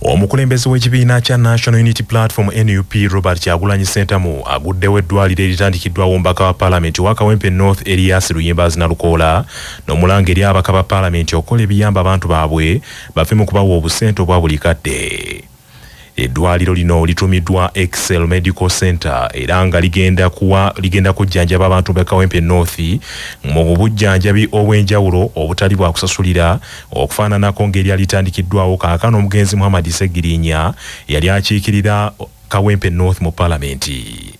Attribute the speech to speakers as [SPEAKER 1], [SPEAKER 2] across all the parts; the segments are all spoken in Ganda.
[SPEAKER 1] Omukulembeze w'ekibiina kya National Unity Platform NUP Robert Kyagulanyi Ssentamu aguddewo eddwaliro eritandikiddwawo omubaka wa Paalamenti wa Kawempe North Erias Luyimbazi Nalukoola n'omulanga eri abaka ba Paalamenti okukola ebiyamba abantu baabwe bafe mu kubawa obusente obwa buli kadde. Eddwaliro lino litumiddwa Excel Medical Center era nga ligenda kujjanjaba abantu ba Kawempe North mu bujjanjabi obw'enjawulo obutali bwa kusasulira okufaananako ngeri yalitandikiddwawo kaakano omugenzi Muhammad Segirinya yali akiikirira Kawempe North mu Paalamenti.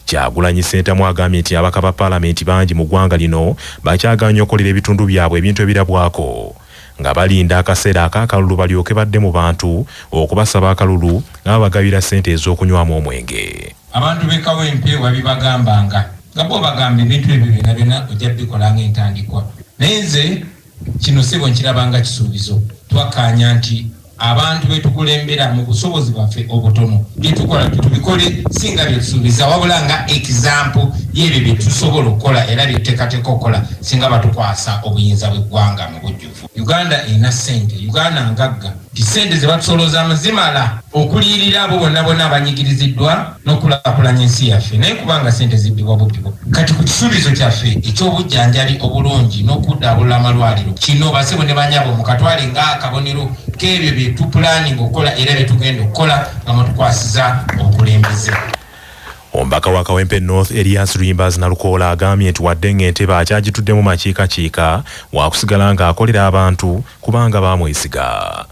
[SPEAKER 1] Kyagulanyi Ssentamu agambye nti abaka ba Paalamenti bangi mu ggwanga lino bakyaganya okolera ebitundu byabwe ebintu ebirabwako nga balinda akaseera ak'akalulu balyoke badde mu bantu okubasaba akalulu nga bagabira ssente ez'okunywamu omwenge.
[SPEAKER 2] Abantu b'e Kawempe wabibagambanga nga bo bagamba ebintu ebyo byonna ojja bikola ng'entandikwa. Naye nze kino sebo nkirabanga kisuubizo. Twakkaanya nti abantu betukulembera mu busobozi bwaffe obutono byetukola tubikole singa byetusuubiza wabula nga example y'ebyo bye tusobola okukola era byetuteekateeka okukola singa batukwasa obuyinza bw'eggwanga mu bujjuvu. Uganda erina ssente, Uganda ngagga. Ssente ze batusolooza zimala okuliyirira abo bonna abanyigiriziddwa n'okulaakulanya ensi yaffe. Naye kubanga ssente zibbibwa bubbibo. Kati ku kisuubizo kyaffe eky'obujjanjabi obulungi n'okuddabulula amalwaliro kino basebo ne banyabo mu katwale ng'akabonero k'ebyo bye tupulaninga okukola era bye tugenda okukola nga mutukwasiza obukulembeze.
[SPEAKER 1] Omubaka wa Kawempe North Erias Luyimbazi Nalukoola agambye nti wadde ng'entebe akyagituddemu makiikakiika waakusigala ng'akolera abantu kubanga baamwesiga.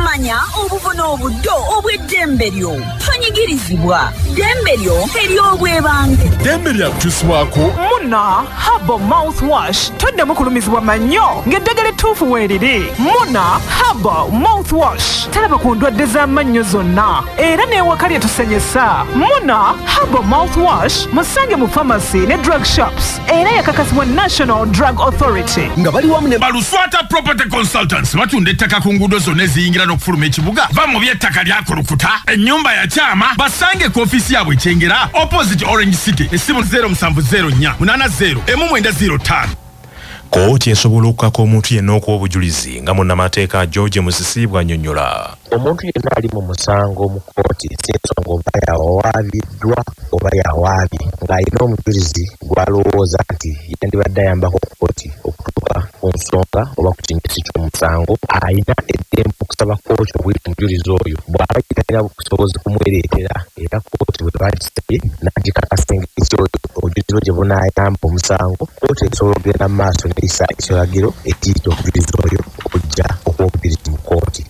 [SPEAKER 3] Manya obuvuna obuddo obw'eddembe lyo tonyigirizibwa ddembe lyo ery'obwebange.
[SPEAKER 4] Ddembe lyakukyusibwako
[SPEAKER 5] Muna Herbal Mouthwash toddamu kulumizibwa mannyo ng'eddagala ettuufu weeriri. Muna Herbal Mouthwash talaba ku ndwadde z'amannyo zonna era n'ewaka lyetusenyesa. Muna Herbal Mouthwash musange mu pharmacy ne drug shops era yakakasibwa National Drug Authority.
[SPEAKER 4] nga bali wamu ne Baluswata Property Consultants batunda ettaka ku nguudo zonna eziyingira n'okufuluma ekibuga. Va mu by'ettaka lyakulukuta ennyumba ya kyama basange ku ofiisi yaabwe ekyengera opposite Orange City essimu 0704 80 1905.
[SPEAKER 1] Kooti esobola okukaka omuntu yenna okuwa obujulizi nga munnamateeka George Musisi bw'annyonnyola.
[SPEAKER 6] Omuntu yenna ali mu musango mu kooti sensonga oba yawaabiddwa oba yawaabye ng'alina omujulizi gw'alowooza nti yandibadde ayambako kooti okutuuka ku nsonga oba ku kinyusi ky'omusango alina eddembe okusaba kooti obuyita omujulizi oyo bw'aba talina busobozi kumwereetera era kooti bwe bakisabye n'agikakasa engeri oyo obujulizi bwe gye bunaayamba omusango kooti esobola okugenda mu maaso n'eyisa ekiragiro ekiyita obujulizi oyo okujja okuwa obujulizi mu kooti.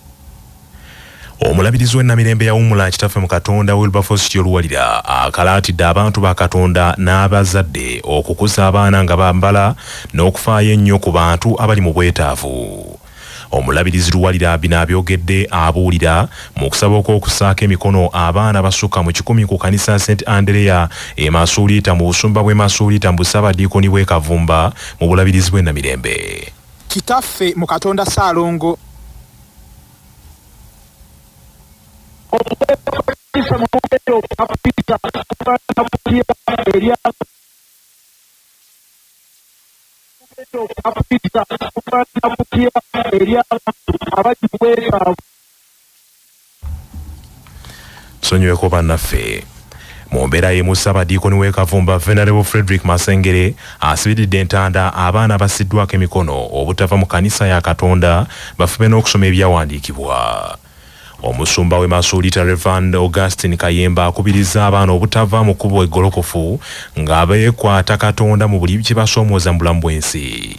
[SPEAKER 1] Omulabirizi w'ennamirembe yawummula kitaffe mu Katonda Wilberforce Kyoluwalira akalaatidde abantu ba Katonda n'abazadde okukuza abaana nga bambala n'okufaayo ennyo ku bantu abali mu bwetaavu. Omulabirizi Luwalira bino abyogedde abuulira mu kusaba okw'okusaako emikono abaana basukka mu 10 ku kanisa St Andrea e Masuulita mu busumba bw'e Masuulita mu Busaabadiikoni bw'e Kavumba mu bulabirizi bw'ennamirembe.
[SPEAKER 7] Kitaffe mu Katonda Ssaalongo
[SPEAKER 1] Sonyiweko bannaffe. Mu mbeera y'emu Ssaabadiikoni w'e Kavumba Venerable Frederick Masengere asibiridde entanda abaana basiddwako emikono obutava mu kanisa ya Katonda bafube n'okusoma ebyawandiikibwa. Omusumba w'e Masuulita Reverend Augustine Kayemba akubiriza abaana obutava mu kkubo eggolokofu nga beekwata Katonda mu buli kye basoomooza mu bulamu bw'ensi.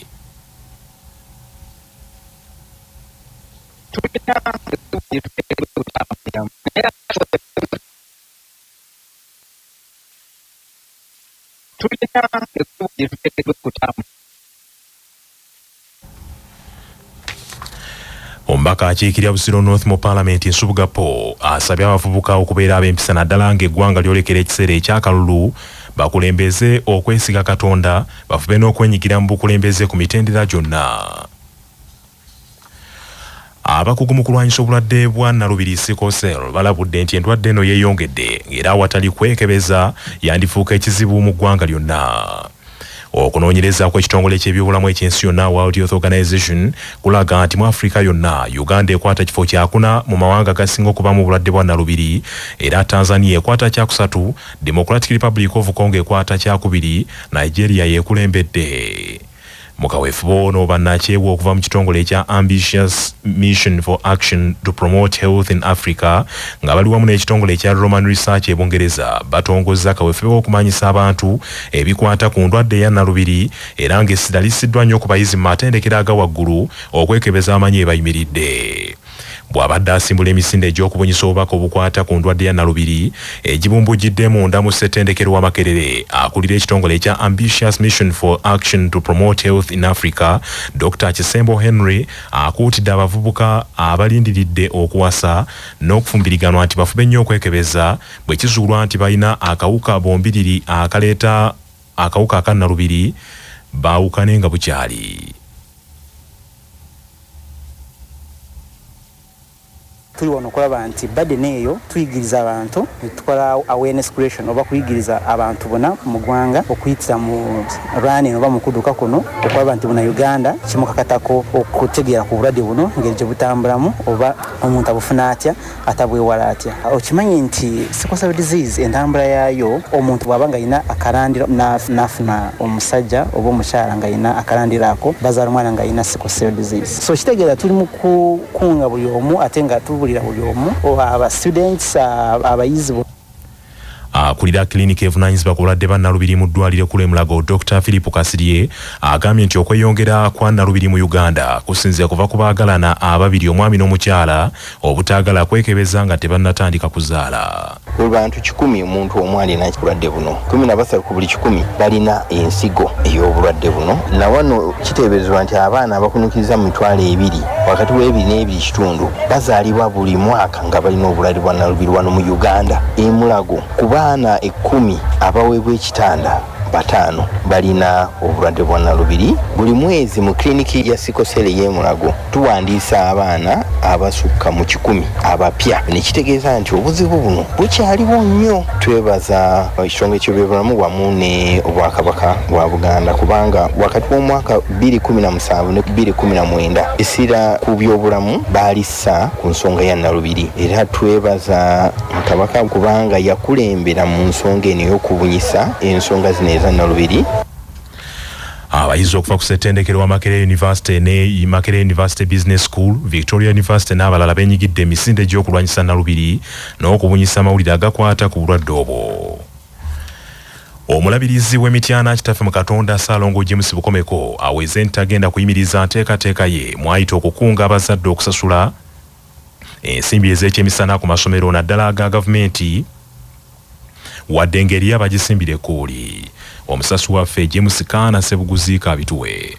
[SPEAKER 1] Omubaka akiikirira Busiro North mu Paalamenti Nsubuga Paul asabye abavubuka okubeera ab'empisa naddala ng'eggwanga lyolekera ekiseera ekyakalulu bakulembeze okwesiga Katonda bafube n'okwenyigira mu bukulembeze ku mitendera gyonna. Abakugu mu kulwanyisa obulwadde bwa Nalubiri sickle cell balabudde nti endwadde eno yeeyongedde ng'era awatali kwekebeza yandifuuka ekizibu mu ggwanga lyonna. Okunoonyereza kw'ekitongole ky'ebyobulamu ekyensi yonna World Health Organization kulaga nti mu Afrika yonna Uganda ekwata kifo kyakuna mu mawanga gasinga okuba mu bulwadde bwa nalubiri era Tanzania ekwata kyakusatu, Democratic Republic of Congo ekwata kyakubiri, Nigeria yekulembedde. Mukaweefuba ono bannakyewa okuva mu kitongole ekya Ambitious Mission for Action to Promote Health in Africa nga bali wamu n'ekitongole ekya Roman Research e Bungereza batongozza kaweefuba okumanyisa abantu ebikwata ku ndwadde ya nalubiri era ng'essira lissiddwa nnyo ku bayizi mu matendekero aga waggulu okwekebeza amanyi ebayimiridde. Bw'abadde asimbula emisinde egy'okubunyisa obubaka obukwata ku ndwadde ya nalubiri egibumbujjidde munda mu ssettendekero wa Makerere akulira ekitongole ekya Ambitious Mission for Action to Promote Health in Africa, Dr. Kisembo Henry akuutidde abavubuka abalindiridde okuwasa n'okufumbiriganwa nti bafube nnyo okwekebeza bwe kizuulwa nti balina akawuka bombiriri akaleeta akawuka aka nalubiri baawukane nga bukyali.
[SPEAKER 8] Tuli wano kulaba nti badde neeyo tuyigiriza abantu tukola awareness creation oba kuyigiriza abantu bona mu ggwanga okuyitira mu running oba mu kuduka kuno okulaba nti buna Uganda kimukakatako okutegeera ku bulwadde buno ngeri gye butambulamu oba omuntu abufuna atya atabwewala atya. Okimanyi nti sickle cell disease entambula yaayo omuntu bw'aba nga alina akarandira n'afuna omusajja oba omukyala nga alina akarandira ako bazaala omwana nga alina sickle cell disease. So kitegeera tuli mu kukunga buli omu ate nga tubulira buli omu aba students abayizi
[SPEAKER 1] akulira klinika evunaanyizibwa ku bulwadde bwa nalubiri mu ddwaliro ekkulu e Mulago Dr. Philip Kasirye agambye nti okweyongera kwa nalubiri mu Uganda kusinzira kuva ku baagalana ababiri omwami n'omukyala obutaagala kwekebeza nga tebannatandika kuzaala.
[SPEAKER 9] Buli bantu 100 omuntu omu alina bulwadde buno 13 ku buli 100 balina ensigo ey'obulwadde buno na wano kiteeberezebwa nti abaana abakunukkiriza mu mitwalo 2 wakati w'ebiri n'ebiri kitundu bazaalibwa buli mwaka nga balina obulwadde bwa nalubiri wano mu Uganda e Mulago kuba abaana 10 abaweebwa ekitanda 5 balina obulwadde bwa nalubiri. Buli mwezi mu kliniki ya sickle cell y'e Mulago tuwandiisa abaana abasukka mu 10 abapya nekitegeeza nti obuzibu buno bukyaliwo nnyo. Twebaza ekitongole ky'ebyobulamu wamu ne Obwakabaka bwa Buganda kubanga wakati w'omwaka 2017 ne 2019 essira ku byobulamu baalissa ku nsonga ya nalubiri era twebaza Kabaka kubanga yakulembera mu nsonga eno y'okubunyisa ensonga zino eza nalubiri.
[SPEAKER 1] Abayizi okuva ku ssettendekero wa Makerere University ne Makerere University Business School, Victoria University n'abalala beenyigidde emisinde gy'okulwanyisa nalubiri n'okubunyisa amawulire agakwata ku bulwadde obwo. Omulabirizi w'emityana kitaffe mu Katonda Ssaalongo James Bukomeko aweze nti agenda kuyimiriza nteekateeka ye mwayita okukunga abazadde okusasula ensimbi ez'ekyemisana ku masomero naddala aga gavumenti wadde engeri abagisimbira ekkuuli. Omusasi waffe James Kaana Ssebuguzi kabituwe.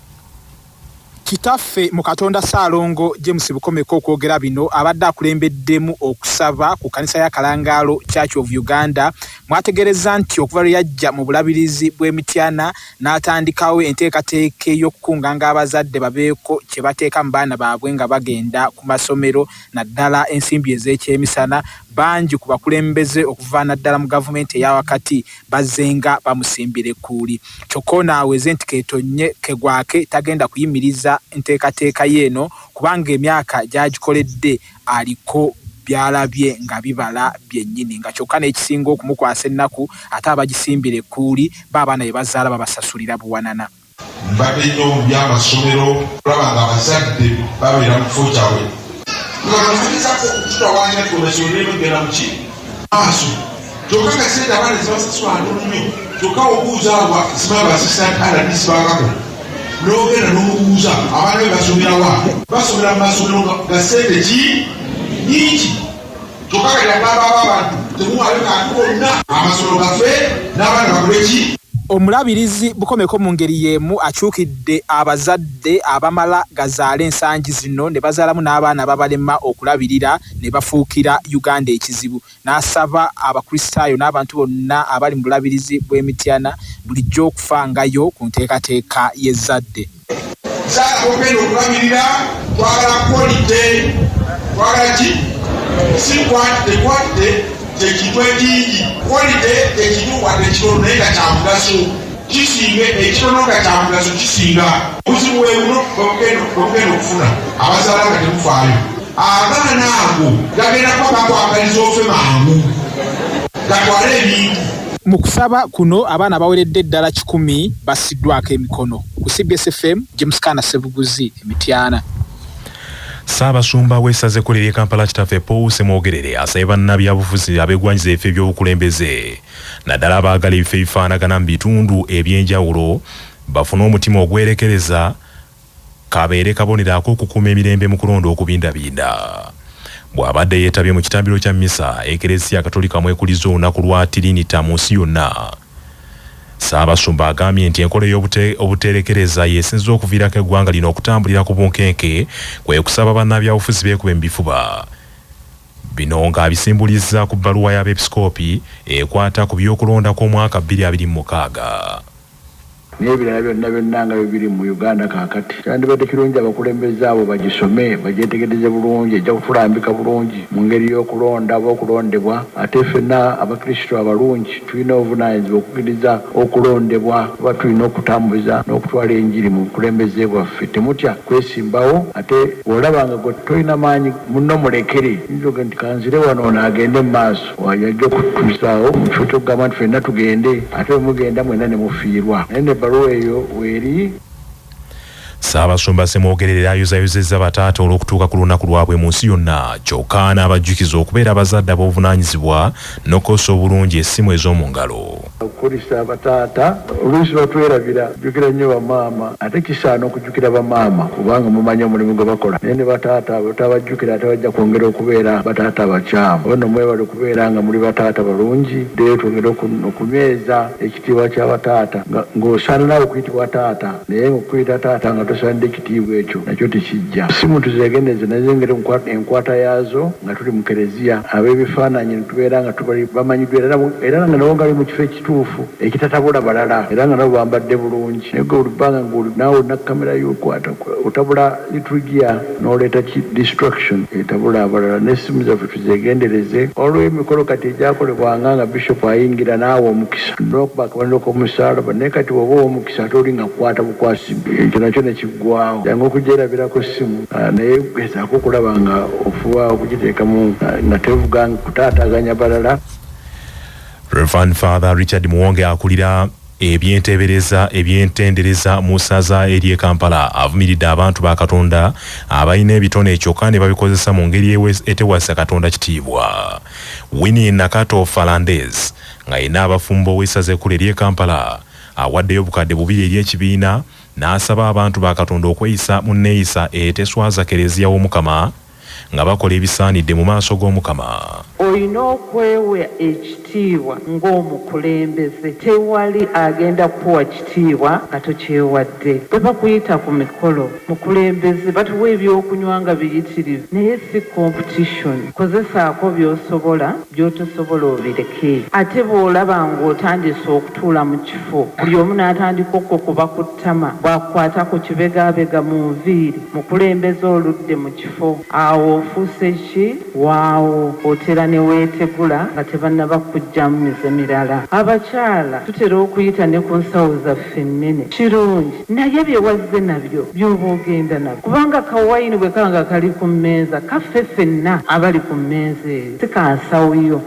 [SPEAKER 7] Kitaffe mu Katonda Ssaalongo James Bukomeko okwogera bino abadde akulembeddemu okusaba ku kanisa ya Kalangaalo Church of Uganda mwategereza nti okuva lwe yajja mu bulabirizi bw'emityana n'atandikawo enteekateeka y'okukunganga abazadde babeeko kye bateeka mu baana baabwe nga bagenda ku masomero naddala ensimbi ez'ekyemisana. Bangi ku bakulembeze okuva naddala mu gavumenti eya wakati bazenga bamusimbira ekkuuli. Kyokka ono aweze nti keetonye kegwake tagenda kuyimiriza enteekateeka yeeno kubanga emyaka gy'agikoledde aliko byalabye nga bibala byennyini nga kyokka n'ekisinga okumukwasa ennaku ate abagisimbira ekkuuli baabaana be bazaala babasasulira buwanana.
[SPEAKER 10] Mbadde nnyo mu by'amasomero olaba nga abazadde babeera mu kifo kyabwe ng'abafunisako okututawaanya tonasiyo n'ebigenda mu ki maaso kyokka nga sente abaana zibasasula ntono nnyo kyokka obuuzaabwa zimala basisita aladisi bakako n'ogenda n'obuuza abaana be basomerawa basomera mu masomero nga sente ki nyingi kyokka kati agamba abantu temuwale kantu bonna amasomero gaffe n'abaana bakole ki.
[SPEAKER 7] Omulabirizi Bukomeko mu ngeri y'emu akyukidde abazadde abamala gazaala ensangi zino ne bazaalamu n'abaana babalema okulabirira ne bafuukira Uganda ekizibu. N'asaba abakristaayo n'abantu bonna abali mu bulabirizi bw'emityana bulijjo okufangayo ku nteekateeka y'ezzadde.
[SPEAKER 10] Zaala bogenda okulabirira twagala kwolidde twagala ki si kwatidde tekintu ekingi kwolidde tekintu wadde kitono naye nga kya mugaso kisinga ekitonoga kya mugaso kisinga obuzibu bwebuno bwebugenda okufuna abazaala nga temufaayo abaana ago gagenda kuba gakwagaliza ofe mangu gatwale ebintu.
[SPEAKER 7] Mu kusaba kuno abaana baweredde eddala 100 basiddwako emikono. Ku CBS FM James Kana Sebuguzi Emityana.
[SPEAKER 1] Ssaabasumba w'essaza ekkolera e Kampala kitaffe Paul Semwogerere asabye bannabyabufuzi abeegwanyiza ebifo eby'obukulembeze naddala abaagala ebifo ebifaanagana mu bitundu eby'enjawulo bafune omutima ogwerekereza kabeere kabonero ak'okukuuma emirembe mu kulonda okubindabinda. Bw'abadde yeetabye mu kitambiro kya mmisa Eklezia Katolika mwekuliza olunaku lwa Tirinita mu nsi yonna. Ssaabasumba agambye nti enkola y'obuterekereza yeesinza okuviirako eggwanga lino okutambulira ku bunkenke kwe kusaba bannabyabufuzi beekube mu bifuba. Bino ng'abisimbuliza ku bbaluwa y'abeepisikoopi ekwata ku by'okulonda kw'omwaka 2026.
[SPEAKER 11] n'ebirala byonna nga biri mu Uganda kaakati kyandibadde kirungi abakulembeze abo bagisome bagyetegereze bulungi ejja kutulambika bulungi mu ngeri y'okulonda oba okulondebwa ate ffenna abakristo abalungi tulina obuvunaanyizibwa okukiriza okulondebwa oba tulina okutambuza n'okutwala enjiri mu bukulembeze bwaffe temutya kwesimbawo ate olabanga gwe tolina maanyi munno mulekere njoge nti kanzire wano naagende mu maaso wajja okutusaawo mu kifo kyokugamba nti ffenna tugende ate mugenda mwenna ne mufiirwa eyo weri.
[SPEAKER 1] Ssaabasumba Semwogerere ayozayozezza bataata olw'okutuuka ku lunaku lwabwe mu nsi yonna kyokka n'abajjukiza okubeera abazadde ab'obuvunaanyizibwa n'okosa obulungi essimu ez'omu ngalo.
[SPEAKER 11] Okukulisa abataata oluusi batwerabira jjukira nnyo bamaama ate kisaana okujjukira bamaama kubanga mumanyi omulimu gwe bakola naye ne bataata botabajjukira ate bajja kwongera okubeera bataata abakyamu ono mwebale okubeera nga muli bataata balungi ddeyo twongere okunyweza ekitiibwa ky'abataata ng'osaana naawe okuyitibwa taata naye ng'okuyita taata nga tosaanidde ekitiibwa ekyo nakyo tekijja. Simu tuzeegendeze nazengere enkwata yaazo nga tuli mu Kereziya ab'ebifaananyi ne tubeera nga bamanyiddwa era nga nabo ngali mu kifo ekituufu ekitatabula balala era nga nabo bambadde bulungi naye gwe olubbanga naawe olina kamera y'okwata otabula liturgia n'oleeta distraction etabula abalala n'essimu zaffe tuzeegendereze olw'emikolo kati egyakolebwanga nga bishop ayingira naawe omukisa n'okuba akabaniro k'omusaalaba naye kati woba ow'omukisa ate oli nga kwata bukwasi ekyo nakyo nekiggwawo jangu okugyerabirako ssimu naye gezaako okulaba nga ofuba okugiteekamu nga tevuganga kutaataaganya balala.
[SPEAKER 1] Reverend Father Richard Muwonge akulira ebyentendereza mu ssaza ery'e Kampala avumiridde abantu ba Katonda abalina ebitone kyokka ne babikozesa mu ngeri etewasa Katonda kitiibwa. Winnie Nakato Falandes nga yenna abafumbo w'essaza ekkulu ery'e Kampala awaddeyo obukadde 2 eri ekibiina n'asaba abantu ba Katonda okweyisa mu nneeyisa eteswaza Kereziya w'Omukama nga bakola ebisaanidde mu maaso g'Omukama.
[SPEAKER 12] Olina okwewa ekitiibwa ng'omukulembeze tewali agenda kuwa kitiibwa nga tokyewadde. Bwe bakuyita ku mikolo mukulembeze batuwa ebyokunywa nga biyitirivu naye si competition. Kozesaako by'osobola by'otosobola obireke. Ate bw'olaba ng'otandise okutuula mu kifo buli omu n'atandika okukuba ku ttama bw'akukwata ku kibegaabega mu nviiri mukulembeze oludde mu kifo awo ofuuse ki waawo otera ne weetegula nga tebannaba kujja mu mize mirala. Abakyala tutera okuyita ne ku nsawo zaffe ennene kirungi naye bye wazze nabyo by'oba ogenda nabyo kubanga kawayini bwe kanga kali ku mmeeza kaffe ffenna abali ku mmeeza eyo si kansawoyo.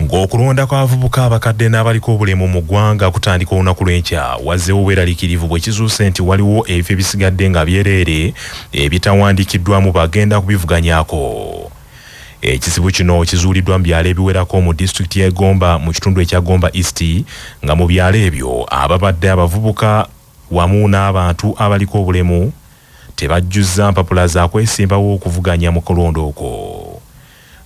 [SPEAKER 1] Ng'okulonda kw'abavubuka abakadde n'abaliko obulemu mu ggwanga kutandika olunaku lw'enkya wazzeewo obweraliikirivu bwe kizuuse nti waliwo ebifo ebisigadde nga byereere ebitawandiikiddwamu bagenda kubivuganyaako. Ekizibu kino kizuuliddwa mu byalo ebiwerako mu disitulikiti y'e Gomba mu kitundu ekya Gomba East nga mu byalo ebyo ababadde abavubuka wamu n'abantu abaliko obulemu tebajjuzza mpapula za kwesimbawo okuvuganya mu kulonda okwo.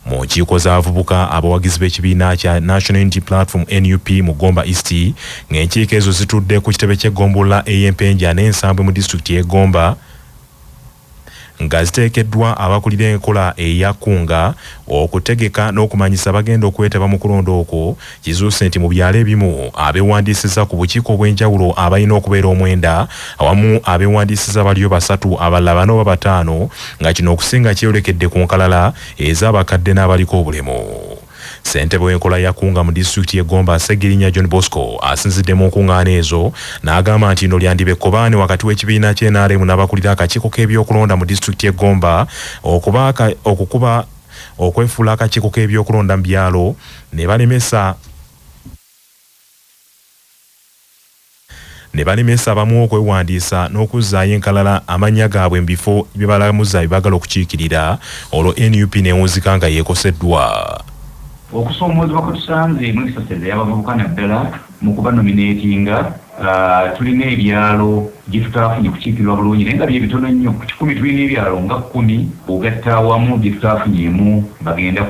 [SPEAKER 1] Mu nkiiko z'abavubuka abawagizi b'ekibiina kya National Unity Platform NUP mu Gomba East ng'enkiiko ezo zitudde ku kitebe ky'eggombolola ey'Empenja n'ensambwe mu disitulikiti y'e Gomba nga ziteekeddwa abakulira enkola eyakkunga okutegeka n'okumanyisa bagenda okwetaba mu kulonda okwo. Kizuuse nti mu byalo ebimu abeewandiisiza ku bukiiko obw'enjawulo abalina okubeera omwenda awamu abeewandiisiza baliyo 3 abalala 4 oba 5 nga kino okusinga kyeyolekedde ku nkalala ez'abakadde n'abaliko obulemu. Ssentebe w'enkola ya Kunga mu disitulikiti y'e Gomba Segirinya John Bosco asinzidde mu nkungaana ezo n'agamba nti nno lyandibe kkobaane wakati w'ekibiina ky'NRM n'abakulira akakiiko k'ebyokulonda mu disitulikiti y'e Gomba okwefuula akakiiko k'ebyokulonda mu byalo ne balemesa abamu okwewandiisa n'okuzzaayo enkalala amannya gaabwe mu bifo bye balamuza bye baagala okukiikirira olwo NUP neewunzika nga yeekoseddwa.
[SPEAKER 13] Okusoomozebwa kwe tusanze mu kisaseze y'abavubuka naddala mu kubanominatinga tulina ebyalo gye tutaafunye kukiikirwa bulungi naye nga bye bitono nnyo ku 10 tulina ebyalo nga 10 ogatta awamu bye tutaafunyemu bagenda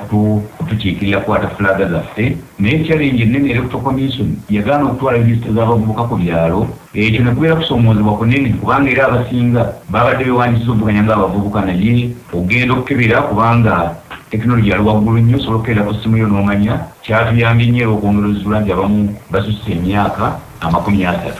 [SPEAKER 13] kutukiikirira kukwata fulaga zaffe naye challenge ennene electoral commission yagaana okutwala lisiti z'abavubuka ku byalo ekyo ne kubeera kusoomozebwa kunene kubanga era abasinga babadde bewandiisa okuvuganya ng'abavubuka naye ogenda okukebera kubanga tekinologi yali waggulu nnyo osobola okukeera ku ssimu yo n'omanya kyatuyambye nnyo okwongera ozula nti abamu basusse emyaka 30.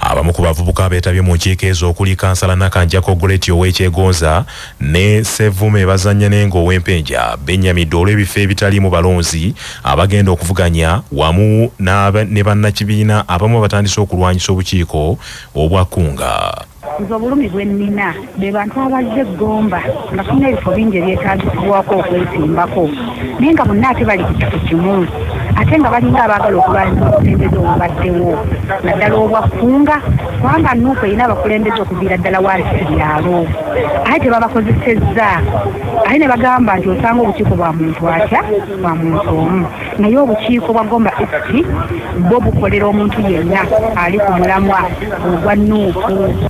[SPEAKER 1] Abamu ku bavubuka abeetabye mu nkiiko ezo okuli kansala Nakanjako Goreti ow'Ekyegonza ne Sevume Bazanya Nengo ow'Empenja Benyamin olw'ebifo ebitaliimu balonzi abagenda okuvuganya wamu ne bannakibiina abamu batandise okulwanyisa obukiiko obwa Kunga.
[SPEAKER 14] Nze obulumi bwe nnina be bantu abazze Gomba nga tulina ebifo bingi ebyetaagisibwako okwesimbako naye nga bonna ate bali ku kifo kimu ate nga balinga abaagala okulwanyisa obukulembeze obubaddewo naddala obwa Kunga kubanga Nuupu erina abakulembeze okuviira ddala wansi ku byalo ate tebabakozesezza ate ne bagamba nti osanga obukiiko bwa muntu atya bwa muntu omu naye obukiiko bwa Gomba East bwo bukolera omuntu yenna ali ku mulamwa ogwa Nuupu.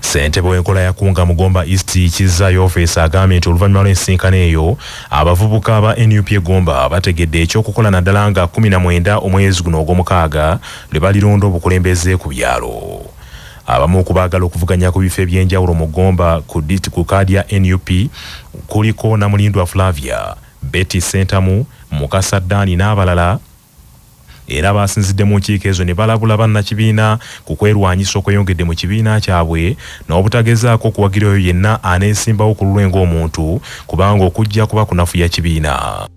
[SPEAKER 1] Ssentebe w'enkola ya Kunga mu Gomba East Kizzayo Office agambye nti oluvannyuma lw'ensinkano eyo abavubuka ba NUP e Gomba bategedde ekyokukola naddala nga 19 omwezi guno ogw'omukaaga lwe balironda obukulembeze ku byalo. Abamu ku baagala okuvuganya ku bifo eby'enjawulo mu Gomba ku kaadi ya NUP kuliko Namulindwa Flavia, Betty Sentamu, Mukasa Dani n'abalala era basinzidde mu nkiiko ezo ne balabula bannakibiina ku kwerwanyisa okweyongedde mu kibiina kyabwe n'obutagezaako okuwagirayo yenna aneesimbawo ku lulwe ng'omuntu kubanga okujja kuba kunafuya kibiina.